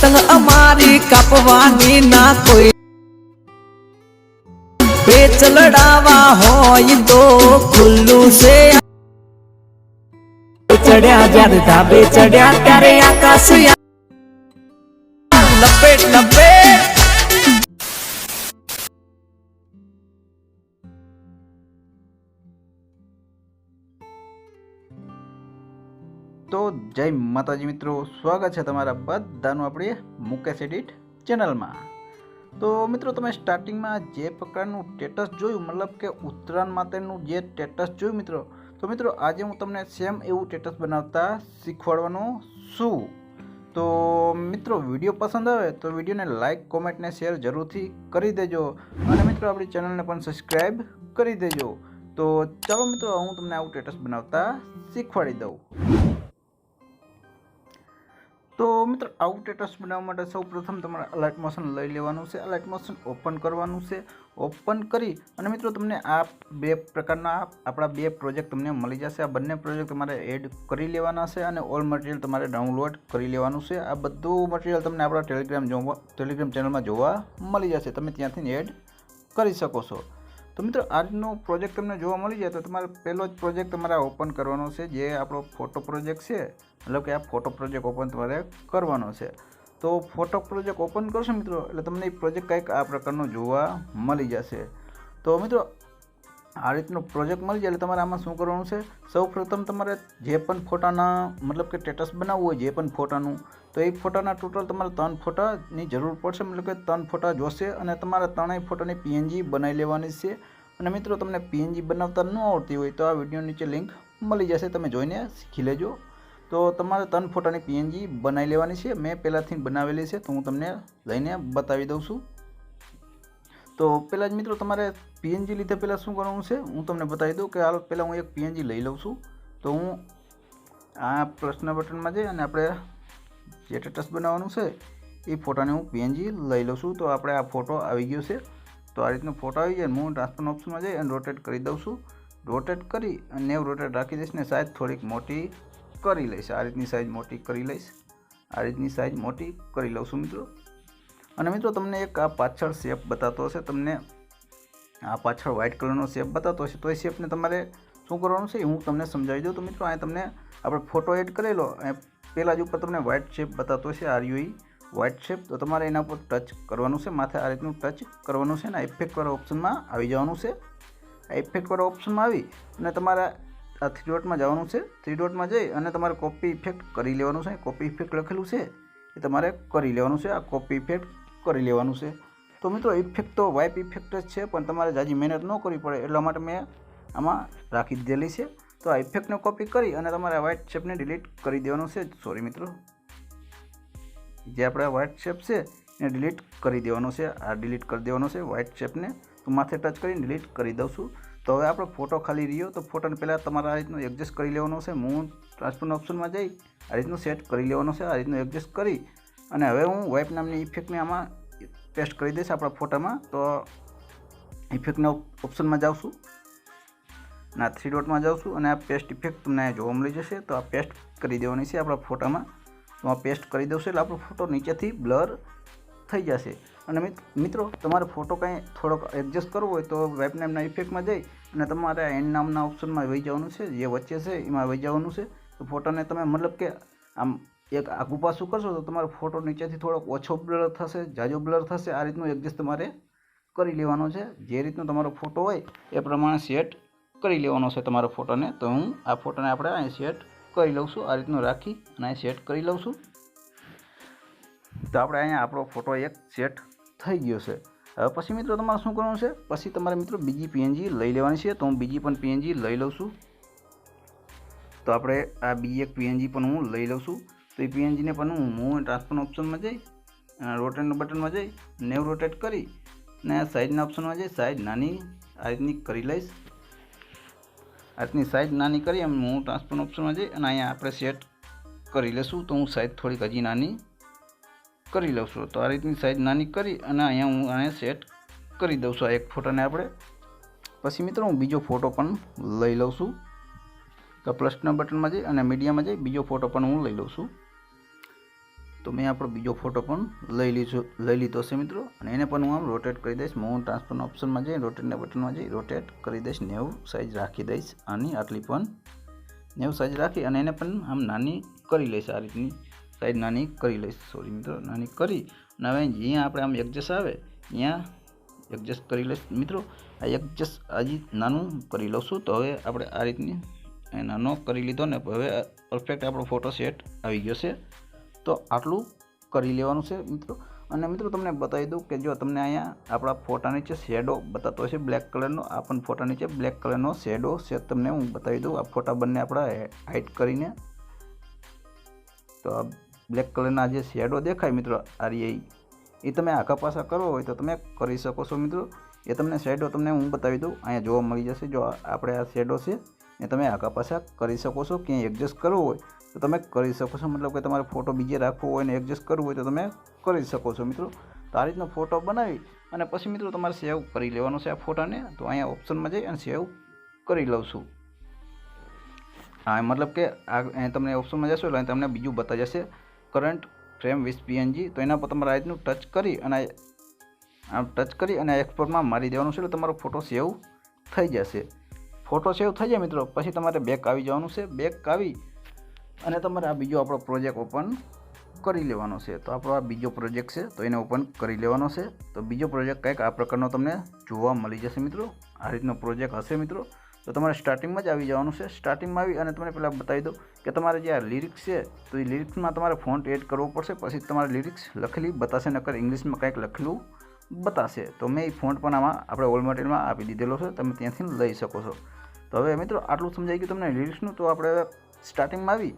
पतंग अमारी कापवानी ना कोई पेच लड़ावा होय तो खुल्लू से चढ़या जયારે ધાબે ચડ્યા ત્યારે આકાશ લપેટ લપેટ। तो जय माताजी मित्रों, स्वागत है तमारा बधानु आपणी मुकेश एडिट चेनल में। तो मित्रों तमे स्टार्टिंग में जे प्रकारनु स्टेटस जोयुं, मतलब के उत्तरायण माटेनु जे स्टेटस जोयुं मित्रों, तो मित्रों आज हूँ तमने सेम एवं स्टेटस बनावता शीखवाडवानो छुं। तो मित्रों वीडियो पसंद आवे तो वीडियो ने लाइक कॉमेंट ने शेर जरूर थी करी देजो और मित्रों अपनी चैनल ने पण सब्सक्राइब करी देजो। तो चलो मित्रों हूँ तमने आवुं स्टेटस बनावता शीखवाड़ी दऊं। तो मित्रों आउट स्टेटस बनाववा माटे सौ प्रथम तमारे अलर्ट मोशन लई लेवानुं छे। अलर्ट मोशन ओपन करवानुं छे। ओपन करी अने मित्रों तमने आ बे प्रकारना आपणा बे प्रोजेक्ट तमने मळी जशे। आ बंने प्रोजेक्ट तमारे एड करी लेवाना छे अने ऑल मटीरियल तमारे डाउनलॉड करी लेवानुं छे। आ बधुं मटीरियल तमने आपणा टेलिग्राम चेनल में जोवा मळी जशे, तमे त्यांथी एड करी शको छो। तो मित्रों आजनो प्रोजेक्ट तमने जोवा मळी जाय तो तमारे पहेलो ज प्रोजेक्ट तमारे ओपन करवानो छे, जे आपणो फोटो प्रोजेक्ट छे। मतलब कि आ फोटो प्रोजेक्ट ओपन तमारे करवानो छे। तो फोटो प्रोजेक्ट ओपन करशो मित्रों एटले तमने प्रोजेक्ट कंईक आ प्रकारनो जोवा मळी जशे। तो मित्रों आ रीतनो प्रोजेक्ट मळी जाय एटले तमारे आमां शुं करवानुं छे, सौ प्रथम तमारे जे पण फोटाना मतलब कि स्टेटस बनाववुं होय जे पण फोटानुं, तो एक फोटाना टोटल तमारे 3 फोटानी जरूर पड़शे। मतलब कि 3 फोटा जोशे अने तमारे 3 फोटानी पीएनजी बनावी लेवानी छे। अने मित्रों तमने पीएनजी बनावता न आवडती होय तो आ विडियो नीचे लिंक मळी जशे, तमे जोईने शीखी लेजो। तो तमारे 3 फोटानी पीएनजी बनावी लेवानी छे। मैं पहेलाथी बनावेली छे तो हूँ तमने लईने बतावी दऊं छुं। तो पहला ज मित्रों तमारे पीएनजी लीधे पहला शुं करवानुं छे हूँ तमने बतावी दूँ कि हाल पहला हूँ एक पीएनजी लई लऊं छुं। तो हूँ आ प्रश्न बटन में जई अने आपणे जे स्टेटस बनाववानुं छे ए फोटाने हूँ पीएनजी लई लऊं छुं। तो आपणे आ फोटो आवी गयो छे। तो आ रीतनो फोटो आवी जाय हूँ ट्रांसफर ऑप्शन में जई अने रोटेट करी दऊं छुं। रोटेट करी अने 90 रोटेट राखी दईश ने साइज थोड़ीक मोटी करी लईश। आ रीतनी साइज मोटी करी लईश। आ रीतनी साइज मोटी करी लऊं छुं मित्रों। अने मित्रों तमने एक आ पाछळ शेप बतातो हशे, तमने आ पाछळ व्हाइट कलरनो शेप बतातो हशे, तो ए शेपने तमारे शुं करवानुं छे हूँ तमने समजावी दऊं। तो मित्रों आ तमने आपणे फोटो एड करेलो अने पेला ज उपर तमने व्हाइट शेप बतातो हशे, आ रह्यो ई व्हाइट शेप। तो तमारे एना पर टच करवानुं छे, माथे आ रीतनुं टच करवानुं छे अने इफेक्ट वाळा ऑप्शन में आवी जवानुं छे। आ इफेक्ट वाळा ऑप्शन में आवी अने तमारे आ 3 डॉट में जवानुं छे। 3 डॉट में जई अने तमारे कॉपी इफेक्ट करी लेवानुं छे। कॉपी इफेक्ट लखेलुं छे ए तमारे करी लेवानुं छे। आ कॉपी इफेक्ट करी लेवानुं छे। तो मित्रों इफेक्ट तो वाइप इफेक्ट ज छे, पण तमारे जाजी मेहनत न करवी पड़े एटला माटे मैं आमां राखी दीधेली छे। तो आ इफेक्ट ने कॉपी करी अने तमारे व्हाइट शेप ने डिलीट करी देवानुं छे। सॉरी मित्रों, जे आपणे व्हाइट शेप छे एने डिलीट करी देवानुं छे। आ डिलीट कर देवानुं छे व्हाइट शेप ने। तो माथे टच करी डिलीट करी दऊं छुं। तो हवे आपणो फोटो खाली रह्यो। तो फोटोने पहला तमारे आ रीतनुं एडजस्ट करी लेवानुं छे। हूँ ट्रांसफर ऑप्शन में जई आ रीतनुं सेट करी लेवानुं छे। आ रीतनुं एडजस्ट करी अने हवे हूँ वाइप नामनी इफेक्ट ने आमां पेस्ट करी दईश आपणा फोटा में। तो इफेक्ट ने ऑप्शन में जाऊँ छुं ना 3 डॉट में जाऊँ छुं अने आ पेस्ट इफेक्ट तमने जोवा मळी जशे। तो आ पेस्ट करी देवानी छे आपणा फोटा में। तो आ पेस्ट करी दऊं छुं एटले आपणो फोटो नीचेथी ब्लर थई जशे। अने मित्रों तमारे फोटो कहीं थोड़ोक एडजस्ट करवो होय तो वेब नामना इफेक्ट में जई अने तमारे एंड नामना ऑप्शन में वही जवानुं छे, जे वच्चे छे एमां वही जवानुं छे। तो फोटोने तमे मतलब के आम एक आगू पाछुं करशो तो तमारो फोटो नीचेथी थोड़ोक ओछो ब्लर थशे, जाजो ब्लर थशे। आ रीतनुं एडजस्ट तमारे करी लेवानो छे। जे रीतनो तमारो फोटो होय ए प्रमाणे सेट करी लेवानो छे तमारा फोटोने। तो हूँ आ फोटोने आपणे अहीं सेट करी लऊं छुं। आ रीतनुं राखी अने अहीं सेट करी लऊं छुं। तो आपणे अहींया आपणो फोटो एक सेट थई गयो छे। हवे पछी मित्रों तमारे शुं करवानुं छे, पछी तमारे मित्रों बीजी पीएनजी लई लेवानी छे। तो हूँ बीजी पण पीएनजी लई लऊं छुं। तो आपणे आ बीजी एक पीएनजी पण हूँ लई लऊं छुं। तो ए पीएनजी ने पण हूँ ट्रांसफर ऑप्शन में जई रोटेट बटन में जई 90 रोटेट करी ने साइज ऑप्शन में जई साइज नानी आ रीतनी करी लईश। आ रीतनी साइज नानी करी हूँ ट्रांसफर ऑप्शन में जई अने अहींया आपणे सेट करी लेशुं। तो हूँ साइज थोड़ी हजी नानी करी लऊं छुं। तो आ रीतनी साइज नानी करी अने अहींया हूँ आने सेट करी दऊं छुं एक फोटोने आपणे। पछी मित्रों हूँ बीजो फोटो पण लई लऊं छुं। तो प्लसना बटन में जई अने मीडिया में जई बीजो फोटो पण हूँ लई लऊं छुं। તો મેં આપણો બીજો ફોટો પણ લઈ લીધો છે મિત્રો, અને એને પણ હું આમ રોટેટ કરી દઈશ. હું ટ્રાન્સફરના ઓપ્શનમાં જઈ રોટેટના બટનમાં જઈ રોટેટ કરી દઈશ. 90 સાઇઝ રાખી દઈશ. આની આટલી પણ 90 સાઇઝ રાખી અને એને પણ આમ નાની કરી લઈશ. આ રીતની સાઇઝ નાની કરી લઈશ. સોરી મિત્રો, નાની કરી અને હવે જ્યાં આપણે આમ એડજસ્ટ આવે ત્યાં એડજસ્ટ કરી લઈશ મિત્રો. આ એડજસ્ટ હજી નાનું કરી લઉં છું. તો હવે આપણે આ રીતની નાનો કરી લીધો ને હવે પરફેક્ટ આપણો ફોટો સેટ આવી ગયો છે. તો આટલું કરી લેવાનું છે મિત્રો. અને મિત્રો તમને બતાવી દઉં કે જો તમને અહીંયા આપણા ફોટા નીચે શેડો બતાતો હશે બ્લેક કલરનો. આ પણ ફોટા નીચે બ્લેક કલરનો શેડો છે, તમને હું બતાવી દઉં. આ ફોટા બંને આપણા હાઈડ કરીને તો આ બ્લેક કલરના જે શેડો દેખાય મિત્રો આ એ તમે આખા પાછા કરવો હોય તો તમે કરી શકો છો મિત્રો. એ તમને શેડો તમને હું બતાવી દઉં, અહીંયા જોવા મળી જશે. જો આપણે આ શેડો છે એ તમે આખા પાછા કરી શકો છો. ક્યાંય એડજસ્ટ કરવો હોય તો તમે કરી શકો છો. મતલબ કે તમારે ફોટો બીજે રાખવો હોય ને એડજસ્ટ કરવું હોય તો તમે કરી શકો છો મિત્રો. તો આ રીતનો ફોટો બનાવી અને પછી મિત્રો તમારે સેવ કરી લેવાનો છે આ ફોટાને. તો અહીંયા ઓપ્શનમાં જઈ અને સેવ કરી લઉં છું. હા, મતલબ કે આ તમને ઓપ્શનમાં જશો એટલે તમને બીજું બતાવી જશે કરંટ ફ્રેમ વિથ PNG. તો એના પર તમારે આ રીતનું ટચ કરી અને એક્સપોર્ટમાં મારી દેવાનું છે એટલે તમારો ફોટો સેવ થઈ જશે. ફોટો સેવ થઈ જાય મિત્રો પછી તમારે બેક આવી જવાનું છે. બેક આવી અને તમારે આ બીજો આપણો પ્રોજેક્ટ ઓપન કરી લેવાનો છે. તો આપણો આ બીજો પ્રોજેક્ટ છે તો એને ઓપન કરી લેવાનો છે. તો બીજો પ્રોજેક્ટ કંઈક આ પ્રકારનો તમને જોવા મળી જશે મિત્રો. આ રીતનો પ્રોજેક્ટ હશે મિત્રો. તો તમારે સ્ટાર્ટિંગમાં જ આવી જવાનું છે. સ્ટાર્ટિંગમાં આવી અને તમને પહેલાં બતાવી દઉં કે તમારે જે આ લિરિક્સ છે તો એ લિરિક્સમાં તમારે ફોન્ટ એડ કરવો પડશે. પછી તમારે લિરિક્સ લખેલી બતાશે, નકર ઇંગ્લિશમાં કંઈક લખેલું બતાશે. તો મેં એ ફોન્ટ પણ આમાં આપણે ઓલ મટીરિયલમાં આપી દીધેલો છે, તમે ત્યાંથી લઈ શકો છો. તો હવે મિત્રો આટલું સમજાઈ ગયું તમને લિરિક્સનું. તો આપણે સ્ટાર્ટિંગમાં આવી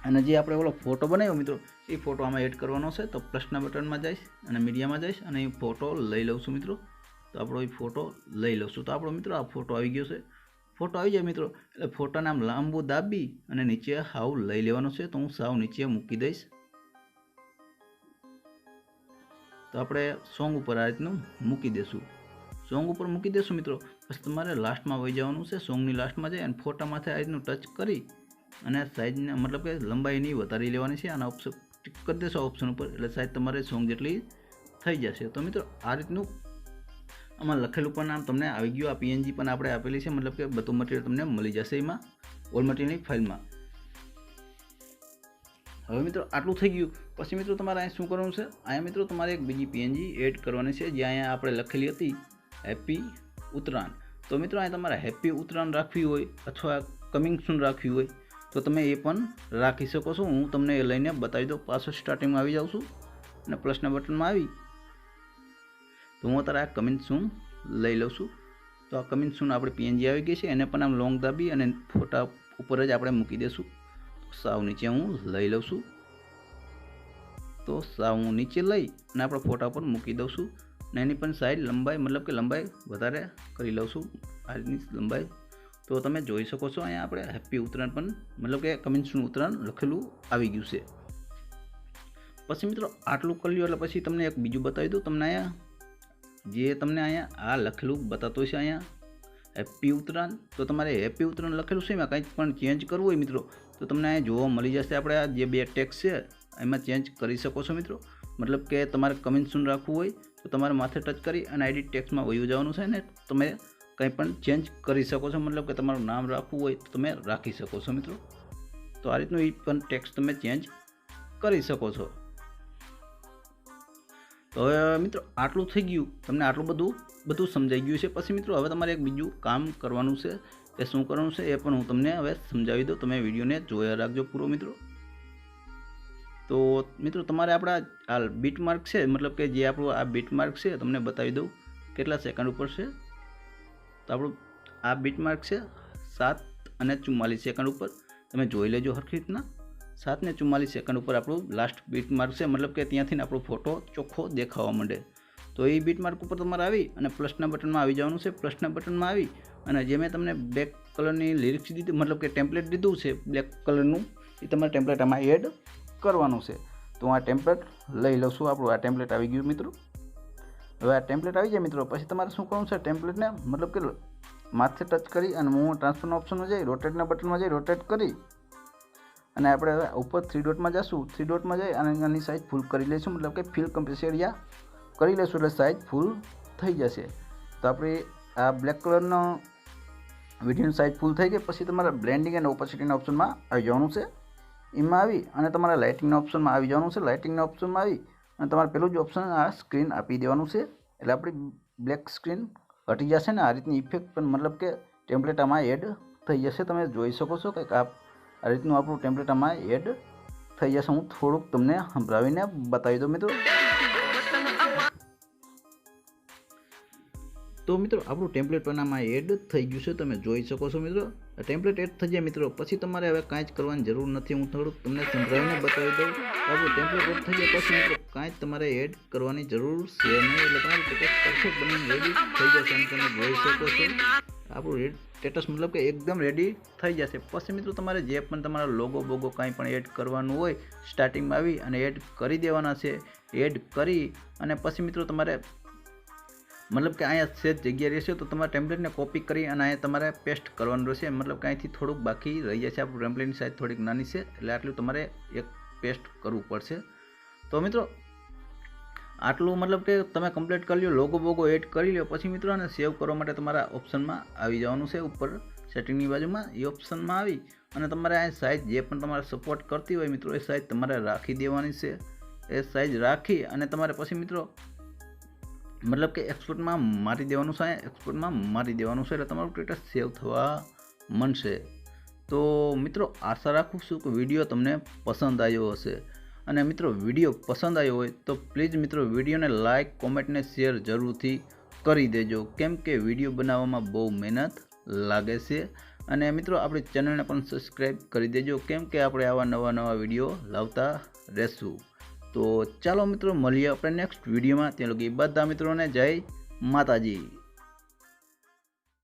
અને જે આપણે ઓલો ફોટો બનાવ્યો મિત્રો એ ફોટો આમાં એડ કરવાનો છે. તો પ્લસના બટનમાં જઈશ અને મીડિયામાં જઈશ અને એ ફોટો લઈ લઉં છું મિત્રો. તો આપણો એ ફોટો લઈ લઉં છું. તો આપણો મિત્રો આ ફોટો આવી ગયો છે. ફોટો આવી જાય મિત્રો એટલે ફોટાને આમ લાંબુ દાબી અને નીચે હાવ લઈ લેવાનો છે. તો હું સાવ નીચે મૂકી દઈશ. તો આપણે સોંગ ઉપર આ રીતનું મૂકી દઈશું. સોંગ ઉપર મૂકી દઈશું મિત્રો. પછી તમારે લાસ્ટમાં વહી જવાનું છે. સોંગની લાસ્ટમાં જઈ અને ફોટામાંથી આ રીતનું ટચ કરી અને સાઇઝને મતલબ કે લંબાઈની વધારી લેવાની છે. આના ઓપ્શન ટિક કરી દેશો ઓપ્શન ઉપર એટલે સાઇઝ તમારે સોંગ જેટલી થઈ જશે. તો મિત્રો આ રીતનું આમાં લખેલું પણ આમ તમને આવી ગયું. આ PNG પણ આપણે આપેલી છે, મતલબ કે બધું મટીરિયલ તમને મળી જશે એમાં ઓલ મટીરિયલની ફાઇલમાં. હવે મિત્રો આટલું થઈ ગયું. પછી મિત્રો તમારે અહીંયા શું કરવાનું છે, અહીંયા મિત્રો તમારે એક બીજી PNG એડ કરવાની છે જે અહીંયા આપણે લખેલી હતી હેપી ઉત્તરાયણ. તો મિત્રો અહીંયા તમારે હેપી ઉત્તરાયણ રાખવી હોય અથવા કમિંગ સૂન રાખવી હોય તો તમે એ પણ રાખી શકો છો. હું તમને એ લઈને બતાવી દઉં. પાછો સ્ટાર્ટિંગમાં આવી જાઉં છું અને પ્લસના બટનમાં આવી તો હું અત્યારે આ કમિંગ સૂન લઈ લઉં છું. તો આ કમિંગ સૂન આપણે PNG આવી ગઈ છે. એને પણ આમ લોંગ દાબી અને ફોટા ઉપર જ આપણે મૂકી દઈશું. સાવ નીચે હું લઈ લઉં છું. તો સાવ હું નીચે લઈ અને આપણે ફોટા પર મૂકી દઉં છું. અને એની પણ સાઈડ લંબાઈ મતલબ કે લંબાઈ વધારે કરી લઉં છું. આ રીતની લંબાઈ તો તમે જોઈ શકો છો. અહીંયા આપણે હેપી ઉત્તરાયણ પણ મતલબ કે કમિંગ સૂન ઉત્તરાયણ લખેલું આવી ગયું છે. પછી મિત્રો આટલું કરી લ્યો એટલે પછી તમને એક બીજું બતાવી દઉં. તમને અહીંયા જે તમને અહીંયા આ લખેલું બતાતો છે અહીંયા હેપી ઉત્તરાયણ. તો તમારે હેપી ઉત્તરાયણ લખેલું છે એમાં કંઈક પણ ચેન્જ કરવું હોય મિત્રો તો તમને અહીંયા જોવા મળી જશે. આપણે આ જે બે ટેક્સ છે એમાં ચેન્જ કરી શકો છો મિત્રો. મતલબ કે તમારે કમિંગ સૂન રાખવું હોય તો તમારે માથે ટચ કરી અને એડિટ ટેક્સમાં વયું જવાનું છે ને તમે કંઈ પણ ચેન્જ કરી શકો છો. મતલબ કે તમારું નામ રાખવું હોય તો તમે રાખી શકો છો મિત્રો. તો આ રીતનું એ પણ ટેક્સ તમે ચેન્જ કરી શકો છો. તો હવે મિત્રો આટલું થઈ ગયું. તમને આટલું બધું સમજાઈ ગયું છે. પછી મિત્રો હવે તમારે એક બીજું કામ કરવાનું છે. એ શું કરવાનું છે એ પણ હું તમને હવે સમજાવી દઉં. તમે વિડીયોને જોયા રાખજો પૂરો મિત્રો. તો મિત્રો તમારે આપણા આ બીટ માર્ક છે મતલબ કે જે આપણું આ બીટ માર્ક છે તમને બતાવી દઉં કેટલા સેકન્ડ ઉપર છે. તો આપણું આ બીટ માર્ક છે 7 અને 44 સેકન્ડ ઉપર. તમે જોઈ લેજો સરખી રીતના. 7 ને 44 સેકન્ડ ઉપર આપણું લાસ્ટ બીટ માર્ક છે. મતલબ કે ત્યાંથી આપણો ફોટો ચોખ્ખો દેખાવા માંડે. તો એ બીટ માર્ક ઉપર તમારે આવી અને પ્લસના બટનમાં આવી જવાનું છે. પ્લસના બટનમાં આવી અને જે મેં તમને બ્લેક કલરની લિરિક્સ દીધી મતલબ કે ટેમ્પલેટ દીધું છે બ્લેક કલરનું એ તમારે ટેમ્પલેટ આમાં એડ કરવાનું છે. તો હું આ ટેમ્પલેટ લઈ લઉં છું. આપણું આ ટેમ્પલેટ આવી ગયું મિત્રો. હવે આ ટેમ્પલેટ આવી જાય મિત્રો પછી તમારે શું કરવાનું છે ટેમ્પલેટને મતલબ કે માથે ટચ કરી અને હું ટ્રાન્સફરના ઓપ્શનમાં જઈ રોટેટના બટનમાં જઈ રોટેટ કરી અને આપણે હવે ઉપર 3 ડોટમાં જઈશું, 3 ડોટમાં જઈ અને આની સાઇઝ ફૂલ કરી લઈશું, મતલબ કે ફિલ કમ્પ્રેસ એરિયા કરી લઈશું એટલે સાઇઝ ફૂલ થઈ જશે. તો આપણે આ બ્લેક કલરનો વિડીયોની સાઇઝ ફૂલ થઈ ગઈ. પછી તમારે બ્લેન્ડિંગ એન્ડ ઓપેસિટીના ઓપ્શનમાં આવી જવાનું છે. એમાં આવી અને તમારે લાઇટિંગના ઓપ્શનમાં આવી જવાનું છે. લાઇટિંગના ઓપ્શનમાં આવી અને તમારે પેલું જ ઓપ્શન આ સ્ક્રીન આપી દેવાનું છે, એટલે આપણી બ્લેક સ્ક્રીન હટી જશે ને આ રીતની ઇફેક્ટ પણ મતલબ કે ટેમ્પલેટ આમાં એડ થઈ જશે. તમે જોઈ શકો છો કે આ રીતનું આપણું ટેમ્પલેટ આમાં એડ થઈ જશે. હું થોડુંક તમને સંભળાવીને બતાવી દઉં મિત્રો. તો મિત્રો આપણું ટેમ્પલેટ પણ આમાં એડ થઈ ગયું છે, તમે જોઈ શકો છો મિત્રો. ટેમ્પલેટ એડ થઈ જાય મિત્રો, પછી તમારે હવે કાંઈ જ કરવાની જરૂર નથી. હું થોડુંક તમને સંભળાવીને બતાવી દઉં. આપણું ટેમ્પલેટ એડ થઈ જાય પછી મિત્રો કાંઈ જ તમારે એડ કરવાની જરૂર છે નહીં, એટલે તમારું સ્ટેટસ પરફેક્ટ બનીને રેડી થઈ જશે. અને તમે જોઈ શકો છો આપણું સ્ટેટસ મતલબ કે એકદમ રેડી થઈ જશે. પછી મિત્રો તમારે જે પણ તમારા લોગો બોગો કાંઈ પણ એડ કરવાનું હોય સ્ટાર્ટિંગમાં આવી અને એડ કરી દેવાના છે. એડ કરી અને પછી મિત્રો તમારે મતલબ કે અહીંયા સેજ જગ્યા રહેશે તો તમારે ટેમ્પલેટને કોપી કરી અને અહીંયા તમારે પેસ્ટ કરવાનું રહેશે. મતલબ કે અહીંથી થોડુંક બાકી રહી જશે. આપણું ટેમ્પલેટની સાઇઝ થોડીક નાની છે એટલે આટલું તમારે એક પેસ્ટ કરવું પડશે. તો મિત્રો આટલું મતલબ કે તમે કમ્પ્લીટ કરી લો, લોગો બોગો એડ કરી લો. પછી મિત્રો આને સેવ કરવા માટે તમારા ઓપ્શનમાં આવી જવાનું છે. ઉપર સેટિંગની બાજુમાં એ ઓપ્શનમાં આવી અને તમારે આ સાઇઝ જે પણ તમારે સપોર્ટ કરતી હોય મિત્રો એ સાઇઝ તમારે રાખી દેવાની છે. એ સાઇઝ રાખી અને તમારે પછી મિત્રો મતલબ કે એક્સપોર્ટમાં મારી દેવાનું છે. એક્સપોર્ટમાં મારી દેવાનું છે એટલે તમારું સ્ટેટસ સેવ થવા માંડશે. તો મિત્રો આશા રાખું છું કે વિડીયો તમને પસંદ આવ્યો હશે. અને મિત્રો વિડીયો પસંદ આવ્યો હોય તો પ્લીઝ મિત્રો વિડીયોને લાઇક, કોમેન્ટ ને શેર જરૂરથી કરી દેજો, કેમ કે વિડીયો બનાવવામાં બહુ મહેનત લાગે છે. અને મિત્રો આપણી ચેનલને પણ સબસ્ક્રાઈબ કરી દેજો, કેમ કે આપણે આવા નવા વિડીયો લાવતા રહેશું. તો ચાલો મિત્રો મળીએ આપણે નેક્સ્ટ વિડીયોમાં. ત્યાં લગી બધા મિત્રોને જય માતાજી.